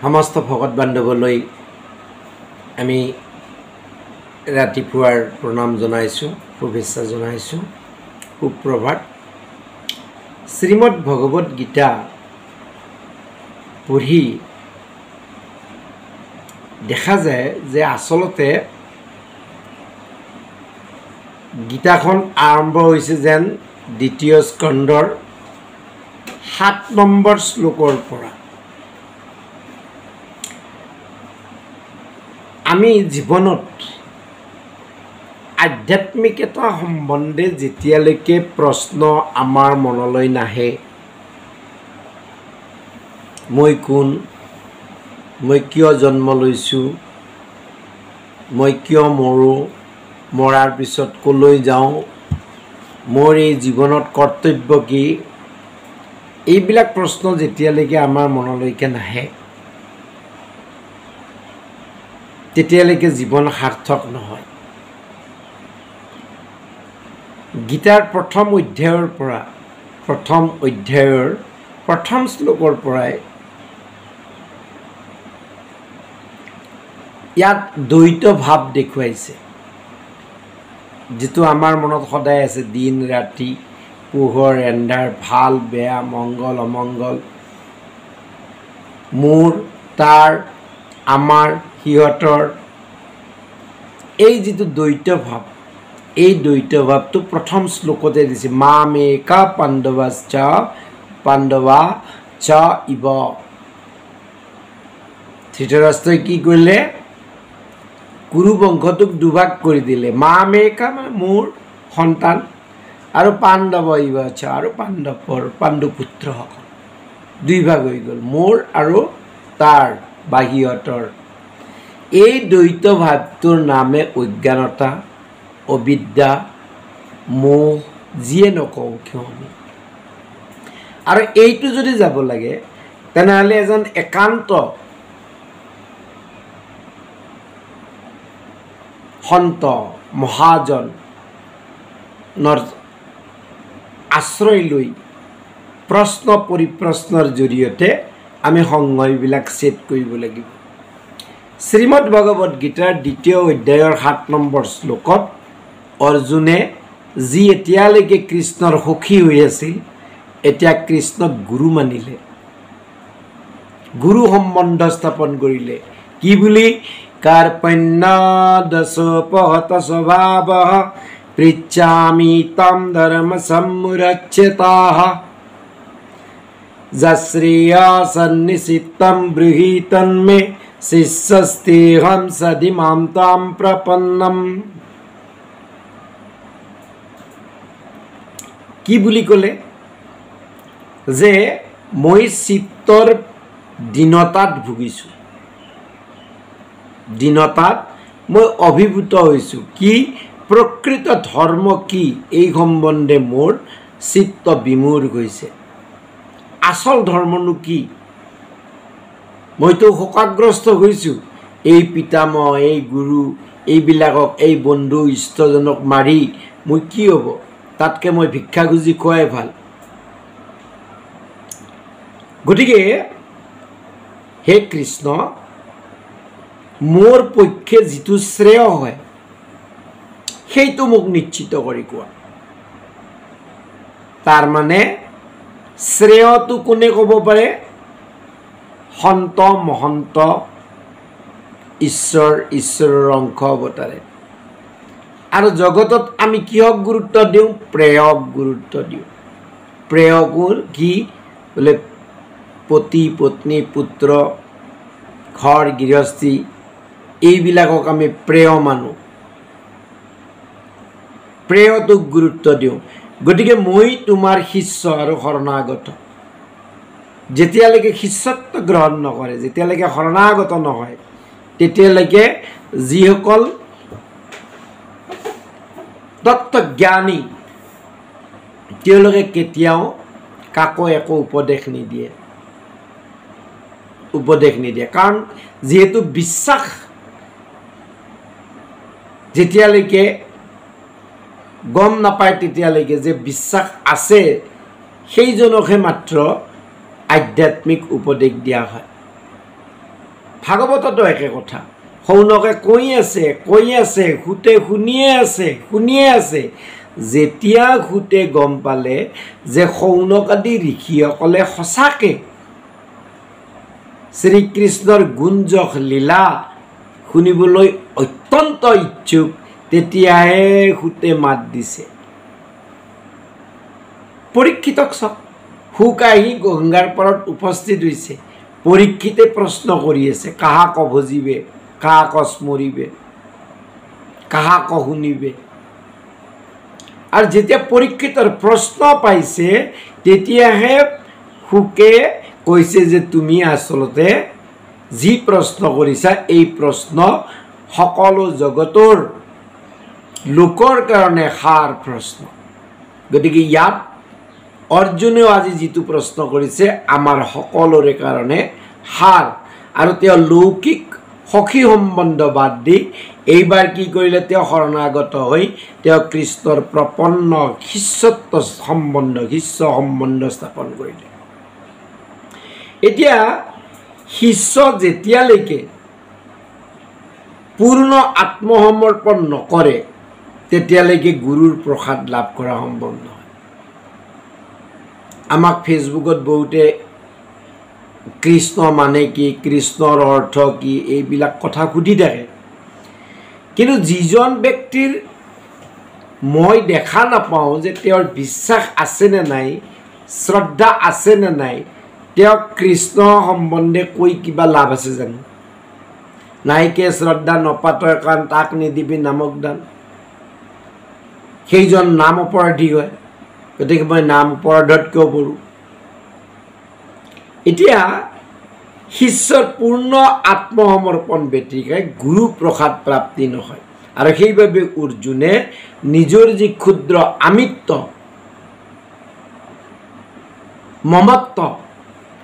সমস্ত ভকত বান্ধৱলৈ আমি ৰাতিপুৱাৰ প্ৰণাম জনাইছোঁ, শুভেচ্ছা জনাইছোঁ, সুপ্ৰভাত। শ্ৰীমদ ভগৱত গীতা পঢ়ি দেখা যায় যে আচলতে গীতাখন আৰম্ভ হৈছে যেন দ্বিতীয় স্কন্ধৰ 7 নম্বৰ শ্লোকৰ পৰা। আমি জীৱনত আধ্যাত্মিকতা সম্বন্ধে যেতিয়ালৈকে প্ৰশ্ন আমাৰ মনলৈ নাহে, মই কোন, মই কিয় জন্ম লৈছোঁ, মই কিয় মৰোঁ, মৰাৰ পিছত ক'লৈ যাওঁ, মোৰ এই জীৱনত কৰ্তব্য কি, এইবিলাক প্ৰশ্ন যেতিয়ালৈকে আমাৰ মনলৈকে নাহে তেতিয়ালৈকে জীৱন সাৰ্থক নহয়। গীতাৰ প্ৰথম অধ্যায়ৰ প্ৰথম শ্লোকৰ পৰাই ইয়াত দ্বৈত ভাৱ দেখুৱাইছে, যিটো আমাৰ মনত সদায় আছে। দিন ৰাতি, পোহৰ এন্ধাৰ, ভাল বেয়া, মংগল অমংগল, মোৰ তাৰ, আমাৰ সিহঁতৰ, এই যিটো দ্বৈত ভাৱ, এই দ্বৈত ভাৱটো প্ৰথম শ্লোকতে দিছে। মামেকা পাণ্ডৱা চ ইব। ধৃতৰাষ্ট্ৰই কি কৰিলে? কুৰু বংশটোক দুভাগ কৰি দিলে। মামেকা মানে মোৰ সন্তান, আৰু পাণ্ডৱ ইব চ আৰু পাণ্ডুপুত্ৰসকল, দুই ভাগ হৈ গ'ল, মোৰ আৰু তাৰ বা সিহঁতৰ। এই দ্বৈত ভাৱটোৰ নামে অজ্ঞানতা, অবিদ্যা, মোহ, যিয়ে নকওঁ কিয় আমি। আৰু এইটো যদি যাব লাগে তেনেহ'লে এজন একান্ত সন্ত মহাজনৰ আশ্ৰয় লৈ প্ৰশ্ন পৰিপ্ৰশ্নৰ জৰিয়তে আমি সংশয়বিলাক ছেদ কৰিব লাগিব। শ্ৰীমদ ভগৱত গীতাৰ দ্বিতীয় অধ্যায়ৰ 7 নম্বৰ শ্লোকত অৰ্জুনে যি এতিয়ালৈকে কৃষ্ণৰ সখী হৈ আছিল, এতিয়া কৃষ্ণক গুৰু মানিলে, গুৰু সম্বন্ধ স্থাপন কৰিলে। কি বুলি? কাৰ্পণ্যদশোপহত স্বভাৱঃ পৃচ্ছামি তম ধৰ্ম সম্মুৰচ্যতাঃ যশ্ৰেয়সন্নিচিত্তম ব্ৰূহীতন্মে শিষ্যস্তেহম সধিমাম তাম প্ৰপন্নম। কি বুলি ক'লে? যে মই চিত্তৰ দীনতাত ভুগিছোঁ, দীনতাত মই অভিভূত হৈছোঁ। কি প্ৰকৃত ধৰ্ম কি, এই সম্বন্ধে মোৰ চিত্ত বিমূঢ় হৈছে। আচল ধৰ্মনো কি? মইতো শোকাগ্ৰস্ত হৈছোঁ। এই পিতামহ, এই গুৰু, এইবিলাকক, এই বন্ধু ইষ্টজনক মাৰি মই কি হ'ব? তাতকৈ মই ভিক্ষা খুজি খোৱাই ভাল। গতিকে হে কৃষ্ণ, মোৰ পক্ষে যিটো শ্ৰেয় হয় সেইটো মোক নিশ্চিত কৰি কোৱা। তাৰমানে শ্ৰেয়টো কোনে ক'ব পাৰে? সন্ত মহন্ত ঈশ্বৰৰ অংশ অৱতাৰে। আৰু জগতত আমি কিহক গুৰুত্ব দিওঁ? প্ৰেয়ক গুৰুত্ব দিওঁ। প্ৰেয়কৰ কি বোলে? পতি পত্নী, পুত্ৰ, ঘৰ গৃহস্থী, এইবিলাকক আমি প্ৰেয় মানো, প্ৰেয়টোক গুৰুত্ব দিওঁ। গতিকে মই তোমাৰ শিষ্য আৰু শৰণাগত। যেতিয়ালৈকে শিষ্যত্ব গ্ৰহণ নকৰে, যেতিয়ালৈকে শৰণাগত নহয়, তেতিয়ালৈকে যিসকল তত্ত্বজ্ঞানী তেওঁলোকে কেতিয়াও কাকো একো উপদেশ নিদিয়ে। কাৰণ যিহেতু বিশ্বাস যেতিয়ালৈকে গম নাপায় তেতিয়ালৈকে যে বিশ্বাস আছে, সেইজনকহে মাত্ৰ আধ্যাত্মিক উপদেশ দিয়া হয়। ভাগৱততো একে কথা। শৌনকে কৈ আছে, সূতে শুনিয়ে আছে। যেতিয়া সূতে গম পালে যে শৌনক আদি ঋষিসকলে সঁচাকে শ্ৰীকৃষ্ণৰ গুঞ্জক লীলা শুনিবলৈ অত্যন্ত ইচ্ছুক, তেতিয়াহে সূতে মাত দিছে। পৰীক্ষিতক চাওক, শুক আহি গংগাৰ পাৰত উপস্থিত হৈছে। পৰীক্ষিতে প্ৰশ্ন কৰি আছে, কাহাক ভজিবে, কাহাক স্মৰিবে, কাহাক শুনিবে। আৰু যেতিয়া পৰীক্ষিতৰ প্ৰশ্ন পাইছে তেতিয়াহে শুকে কৈছে যে তুমি আচলতে যি প্ৰশ্ন কৰিছা এই প্ৰশ্ন সকলো জগতৰ লোকৰ কাৰণে সাৰ প্ৰশ্ন। গতিকে ইয়াত অৰ্জুনেও আজি যিটো প্ৰশ্ন কৰিছে আমাৰ সকলোৰে কাৰণে সাৰ। আৰু তেওঁ লৌকিক সখী সম্বন্ধ বাদ দি এইবাৰ কি কৰিলে, তেওঁ শৰণাগত হৈ তেওঁ কৃষ্ণৰ প্ৰপন্ন শিষ্যত্ব সম্বন্ধ স্থাপন কৰিলে। এতিয়া শিষ্য যেতিয়ালৈকে পূৰ্ণ আত্মসমৰ্পণ নকৰে তেতিয়ালৈকে গুৰুৰ প্ৰসাদ লাভ কৰা সম্ভৱ নহয়। আমাক ফেচবুকত বহুতে কৃষ্ণ মানে কি, কৃষ্ণৰ অৰ্থ কি, এইবিলাক কথা সুধি থাকে। কিন্তু যিজন ব্যক্তিৰ মই দেখা নাপাওঁ যে তেওঁৰ বিশ্বাস আছেনে নাই, শ্ৰদ্ধা আছেনে নাই, তেওঁক কৃষ্ণ সম্বন্ধে কৈ কিবা লাভ আছে জানো? নাইকে শ্ৰদ্ধা নপাতৰ কাৰণ তাক নিদিবি নামক দান, সেইজন নাম অপৰাধী হয়। গতিকে মই নাম অপৰাধত কিয় পৰোঁ? এতিয়া শিষ্যৰ পূৰ্ণ আত্মসমৰ্পণ ব্যতিকে গুৰু প্ৰসাদ প্ৰাপ্তি নহয়। আৰু সেইবাবে অৰ্জুনে নিজৰ যি ক্ষুদ্ৰ আমিত্ব মমত্ব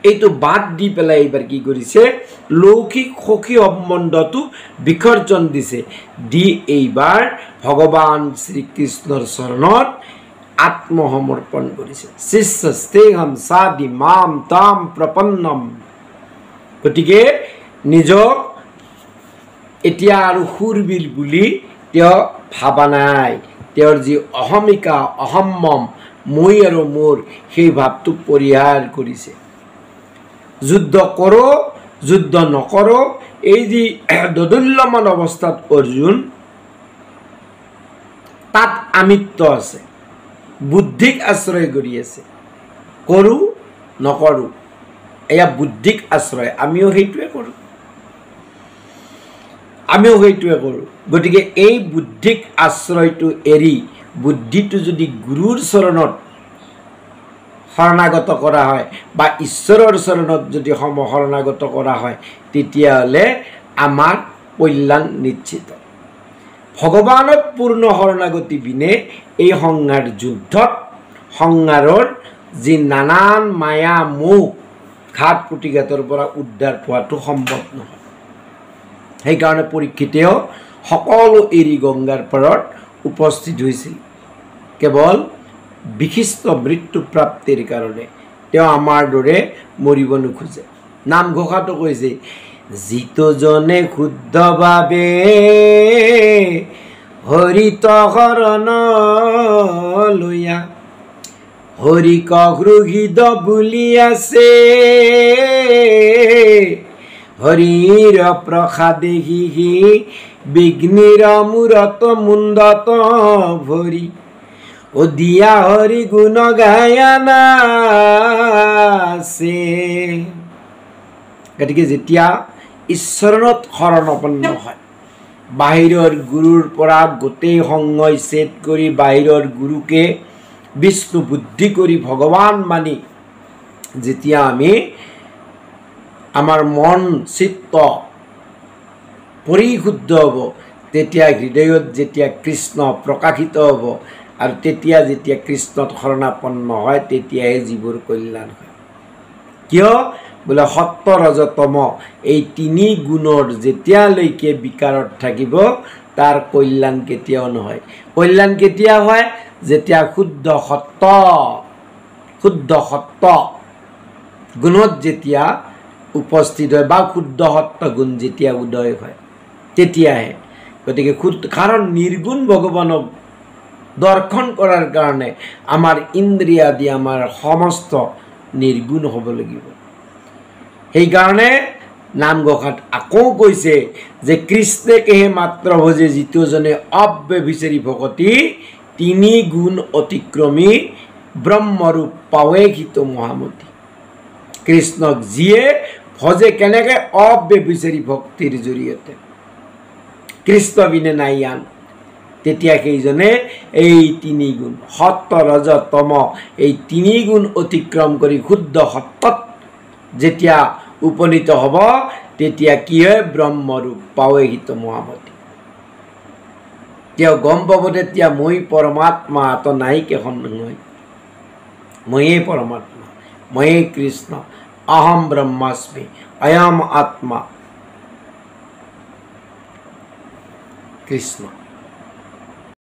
এইটো বাদ দি পেলাই এইবাৰ কি কৰিছে, লৌকিক সখী সম্বন্ধটো বিসৰ্জন দিছে, দি এইবাৰ ভগৱান শ্ৰীকৃষ্ণৰ চৰণত আত্মসমৰ্পণ কৰিছে। শিষ্যস্তেহম সাদি মাম তাম প্ৰপন্নম। গতিকে নিজক এতিয়া আৰু শূৰবীৰ বুলি তেওঁ ভাবা নাই। তেওঁৰ যি অহমিকা, অহম্মম, মই আৰু মোৰ, সেই ভাৱটো পৰিহাৰ কৰিছে। যুদ্ধ কৰোঁ যুদ্ধ নকৰোঁ, এই যি দোদুল্যমান অৱস্থাত অৰ্জুন, তাত আমিত্ব আছে, বুদ্ধিক আশ্ৰয় কৰি আছে। কৰোঁ নকৰোঁ, এয়া বুদ্ধিক আশ্ৰয়। আমিও সেইটোৱে কৰোঁ। গতিকে এই বুদ্ধিক আশ্ৰয়টো এৰি বুদ্ধিটো যদি গুৰুৰ চৰণত শৰণাগত কৰা হয় বা ঈশ্বৰৰ চৰণত যদি শৰণাগত কৰা হয়, তেতিয়াহ'লে আমাৰ কল্যাণ নিশ্চিত। ভগৱানত পূৰ্ণ শৰণাগতি বিনে এই সংসাৰ যুদ্ধত সংসাৰৰ যি নানান মায়া মোহ ঘাট প্ৰতিঘাতৰ পৰা উদ্ধাৰ পোৱাটো সম্ভৱ নহয়। সেইকাৰণে পৰীক্ষিতেও সকলো এৰি গংগাৰ পাৰত উপস্থিত হৈছিল কেৱল বিশিষ্ট মৃত্যু প্ৰাপ্তিৰ কাৰণে। তেওঁ আমাৰ দৰে মৰিব নোখোজে। নামঘোষাটো কৈছে, যিটোজনে শুদ্ধভাৱে হৰিত শৰণ লয়া, হৰিক হৃদ বুলি আছে, হৰিৰ প্ৰসাদে সি বিঘ্নিৰ মূৰত মুণ্ডত ভৰি, ও দিয়া হৰি গুণ গায়না আছে। গতিকে যেতিয়া ঈশ্বৰত শৰণাপন্ন হয়, বাহিৰৰ গুৰুৰ পৰা গোটেই সংগই ছেদ কৰি বাহিৰৰ গুৰুকে বিষ্ণু বুদ্ধি কৰি ভগৱান মানি যেতিয়া আমি আমাৰ মন চিত্ত পৰিশুদ্ধ হ'ব, তেতিয়া হৃদয়ত যেতিয়া কৃষ্ণ প্ৰকাশিত হ'ব, আৰু তেতিয়া যেতিয়া কৃষ্ণত শৰণাপন্ন হয়, তেতিয়াহে জীৱৰ কল্যাণ হয়। কিয় বোলে সত্য ৰজ তম এই তিনি গুণৰ যেতিয়ালৈকে বিকাৰত থাকিব, তাৰ কল্যাণ কেতিয়াও নহয়। কল্যাণ কেতিয়া হয়? যেতিয়া শুদ্ধ সত্য গুণত যেতিয়া উপস্থিত হয় বা শুদ্ধ সত্ত্বগুণ যেতিয়া উদয় হয় তেতিয়াহে। গতিকে কাৰণ নিৰ্গুণ ভগৱানক দৰ্শন কৰাৰ কাৰণে আমাৰ ইন্দ্ৰিয় আদি আমাৰ সমস্ত নিৰ্গুণ হ'ব লাগিব। সেইকাৰণে নামঘোষাত আকৌ কৈছে যে কৃষ্ণকেহে মাত্ৰ ভজে যিটোজনে অব্যভিচাৰী ভকতি তিনি গুণ অতিক্ৰমী ব্ৰহ্মৰূপ পাৱে হিত মহামতি। কৃষ্ণক যিয়ে ভজে কেনেকৈ? অব্যভিচাৰী ভক্তিৰ জৰিয়তে, কৃষ্ণ বিনে নাই আন। তেতিয়া সেইজনে এই তিনি গুণ সত্য ৰজ তম এই তিনি গুণ অতিক্ৰম কৰি শুদ্ধ সত্যত যেতিয়া উপনীত হ'ব তেতিয়া কি হয়? ব্ৰহ্মৰূপ পাৱে হিত মহামতি। তেওঁ গম পাব তেতিয়া মই পৰমাত্মা তো নাই কেখন নহয়, ময়েই পৰমাত্মা, ময়েই কৃষ্ণ, অহম ব্ৰহ্মাস্মি, অয়ম আত্মা কৃষ্ণ।